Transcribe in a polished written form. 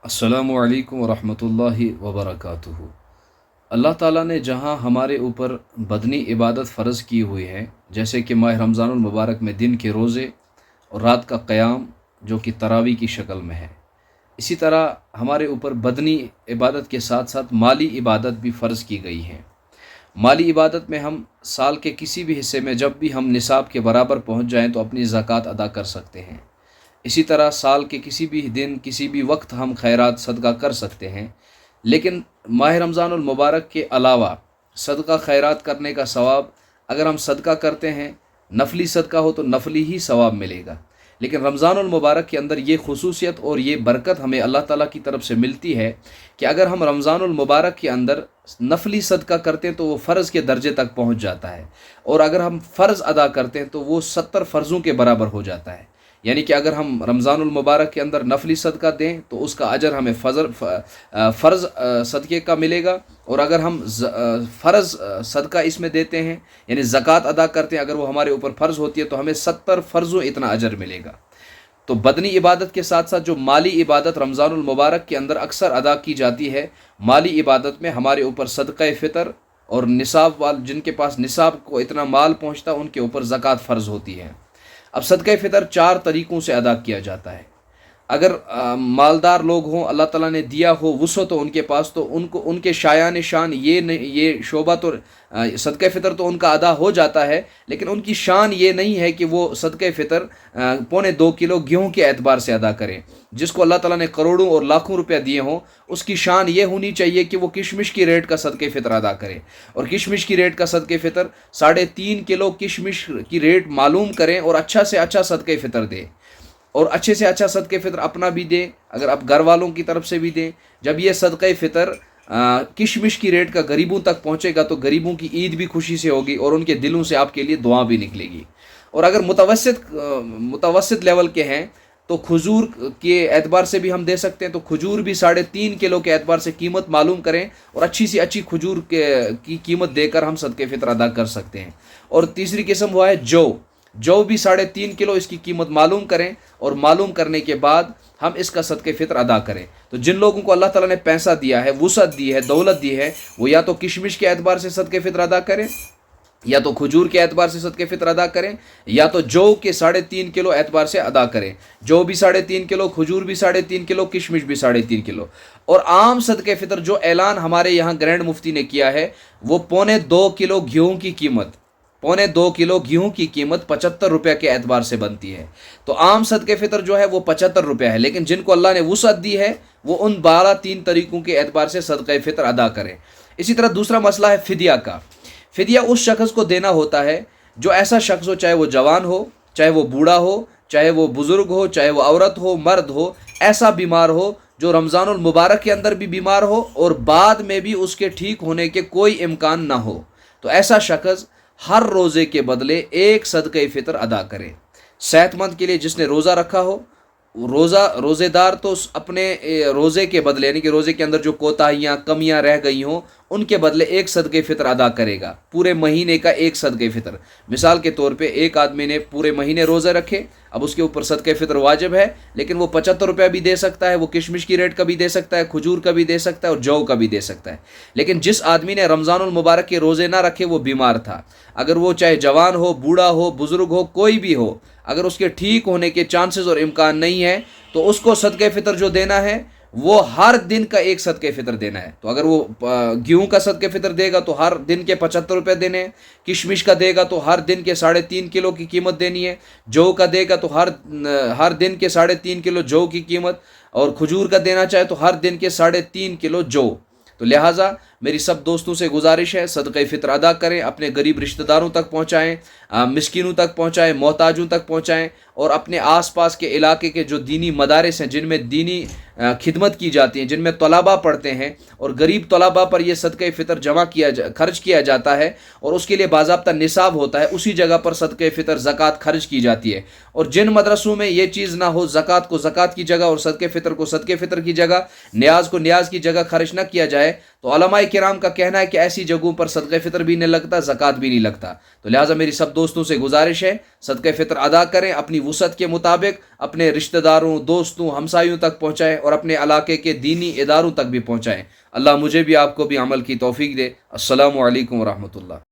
अस्सलामु अलैकुम वरहमतुल्लाहि वबरकातुहू। अल्लाह ताला ने जहाँ हमारे ऊपर बदनी इबादत फ़र्ज़ की हुई है, जैसे कि माह रमज़ानुल मुबारक में दिन के रोज़े और रात का क़याम जो कि तरावी की शक्ल में है, इसी तरह हमारे ऊपर बदनी इबादत के साथ साथ माली इबादत भी फ़र्ज़ की गई है। माली इबादत में हम साल के किसी भी हिस्से में जब भी हम निसाब के बराबर पहुँच जाएँ तो अपनी ज़कात अदा कर सकते हैं। इसी तरह साल के किसी भी दिन किसी भी वक्त हम खैरात सदका कर सकते हैं। लेकिन माह रमज़ानुल मुबारक के अलावा सदका खैरात करने का सवाब, अगर हम सदका करते हैं नफली सदका हो तो नफली ही सवाब मिलेगा। लेकिन रमज़ानुल मुबारक के अंदर ये खुसूसियत और ये बरकत हमें अल्लाह ताला की तरफ से मिलती है कि अगर हम रमज़ानुल मुबारक के अंदर नफली सदका करते हैं तो वो फ़र्ज़ के दर्जे तक पहुँच जाता है, और अगर हम फ़र्ज़ अदा करते हैं तो वो 70 फ़र्ज़ों के बराबर हो जाता है। यानी कि अगर हम रमज़ानुल मुबारक के अंदर नफली सदका दें तो उसका अजर हमें फ़र्ज़ सदक़े का मिलेगा, और अगर हम फ़र्ज़ सदका इसमें देते हैं यानी ज़कात अदा करते हैं, अगर वो हमारे ऊपर फ़र्ज़ होती है तो हमें 70 फ़र्ज़ों इतना अजर मिलेगा। तो बदनी इबादत के साथ साथ जो माली इबादत रमज़ानुल मुबारक के अंदर अक्सर अदा की जाती है, माली इबादत में हमारे ऊपर सदक़ा फ़ितर और निसाब वाल जिनके पास निसाब को इतना माल पहुँचता उनके ऊपर ज़कात फ़र्ज़ होती है। अब सदक़ा फ़ितर 4 तरीक़ों से अदा किया जाता है। अगर मालदार लोग हों, अल्लाह ताला ने दिया हो वुसअत तो उनके पास, तो उनको उनके शायान शान ये शोबा तो सदक़ा फ़ितर तो उनका अदा हो जाता है, लेकिन उनकी शान ये नहीं है कि वो सदक़ा फ़ितर 1.25 किलो गेहूँ के एतबार से अदा करें। जिसको अल्लाह ताला ने करोड़ों और लाखों रुपया दिए हों, उसकी शान ये होनी चाहिए कि वो किशमिश की रेट का सदक़ा फ़ितर अदा करे, और किशमिश की रेट का सदक़ा फ़ितर 3.5 किलो किशमिश की रेट मालूम करें और अच्छा से अच्छा सदक़ा फ़ितर दे, और अच्छे से अच्छा सदक़ा फ़ितर अपना भी दें, अगर आप घर वालों की तरफ से भी दें। जब ये सदक़ा फ़ितर किशमिश की रेट का गरीबों तक पहुँचेगा तो गरीबों की ईद भी खुशी से होगी और उनके दिलों से आपके लिए दुआ भी निकलेगी। और अगर मुतवस्सित लेवल के हैं तो खजूर के एतबार से भी हम दे सकते हैं, तो खजूर भी 3.5 किलो के एतबार से कीमत मालूम करें और अच्छी सी अच्छी खजूर की कीमत देकर हम सदक़ा फ़ितर अदा कर सकते हैं। और तीसरी किस्म हुआ है जौ भी 3.5 किलो इसकी कीमत मालूम करें, और मालूम करने के बाद हम इसका सदक़ा फ़ितर अदा करें। तो जिन लोगों को अल्लाह ताला ने पैसा दिया है, वुसअत दी है, दौलत दी है, वो या तो किशमिश के एतबार से सदक़ा फ़ितर अदा करें, या तो खजूर के एतबार से सदक़ा फ़ितर अदा करें, या तो जौ के 3.5 किलो एतबार से अदा करें। जौ भी 3.5 किलो, खजूर भी 3.5 किलो, किशमिश भी 3.5 किलो। और आम सदक़ा फ़ितर जो ऐलान हमारे यहाँ ग्रैंड मुफ्ती ने किया है वो 2.25 किलो गेहूँ की कीमत 2.25 किलो गेहूँ की कीमत 75 रुपये के एतबार से बनती है। तो आम सदक़ा फ़ितर जो है वो 75 रुपये है, लेकिन जिनको अल्लाह ने वुसअत दी है वो उन 3 तरीक़ों के एतबार से सदक़ा फ़ितर अदा करें। इसी तरह दूसरा मसला है फ़िदिया का। फ़िदिया उस शख्स को देना होता है जो ऐसा शख्स हो, चाहे वो जवान हो, चाहे वो बूढ़ा हो, चाहे वो बुज़ुर्ग हो, चाहे वो औरत हो, मर्द हो, ऐसा बीमार हो जो रमज़ानुल मुबारक के अंदर भी बीमार हो और बाद में भी उसके ठीक होने के कोई इम्कान ना हो। तो ऐसा शख्स हर रोज़े के बदले एक सदक़ा फ़ितर अदा करे। सेहतमंद के लिए जिसने रोज़ा रखा हो, रोज़ेदार तो अपने रोज़े के बदले यानी कि रोज़े के अंदर जो कोताहियाँ कमियाँ रह गई हों उनके बदले एक सदक़ा फ़ितर अदा करेगा, पूरे महीने का एक सदक़ा फ़ितर। मिसाल के तौर पे एक आदमी ने पूरे महीने रोज़े रखे, अब उसके ऊपर सदक़ा फ़ितर वाजिब है, लेकिन वो 75 रुपया भी दे सकता है, वो किशमिश की रेट का भी दे सकता है, खजूर का भी दे सकता है और जौ का भी दे सकता है। लेकिन जिस आदमी ने रमज़ानुल मुबारक के रोज़े ना रखे, वो बीमार था, अगर वो चाहे जवान हो, बूढ़ा हो, बुज़ुर्ग हो, कोई भी हो, अगर उसके ठीक होने के चांसेस और इम्कान नहीं है तो उसको सदक़ा फ़ितर जो देना है वो हर दिन का एक सदक़ा फ़ितर देना है। तो अगर वो गेहूँ का सदक़ा फ़ितर देगा तो हर दिन के 75 रुपये देने हैं, किशमिश का देगा तो हर दिन के 3.5 किलो की कीमत देनी है, जौ का देगा तो हर दिन के 3.5 किलो जौ की कीमत, और खजूर का देना चाहे तो हर दिन के 3.5 किलो जौ। तो लिहाजा मेरी सब दोस्तों से गुजारिश है, सदक़ा फ़ितर अदा करें, अपने गरीब रिश्तेदारों तक पहुँचाएँ, मिस्कीनों तक पहुँचाएँ, मोहताजों तक पहुँचाएँ, और अपने आसपास के इलाके के जो दीनी मदारिस हैं जिनमें दीनी खिदमत की जाती है, जिनमें तलबा पढ़ते हैं और गरीब तलबा पर यह सदक़ा फ़ितर खर्च किया जाता है और उसके लिए बाज़ाब्ता निसाब होता है, उसी जगह पर सदक़ा फ़ितर ज़कात खर्च की जाती है। और जिन मदरसों में ये चीज़ ना हो, ज़कात को ज़कात की जगह और सदक़ा फ़ितर को सदक़ा फ़ितर की जगह, न्याज को न्याज की जगह खर्च ना किया जाए, تو علماء کرام کا کہنا ہے کہ ایسی جگہوں پر صدقہ فطر بھی نہیں لگتا، زکوٰۃ بھی نہیں لگتا۔ تو لہٰذا میری سب دوستوں سے گزارش ہے، صدقہ فطر ادا کریں، اپنی وسعت کے مطابق اپنے رشتہ داروں، دوستوں، ہمسایوں تک پہنچائیں اور اپنے علاقے کے دینی اداروں تک بھی پہنچائیں۔ اللہ مجھے بھی آپ کو بھی عمل کی توفیق دے۔ السلام علیکم ورحمۃ اللہ۔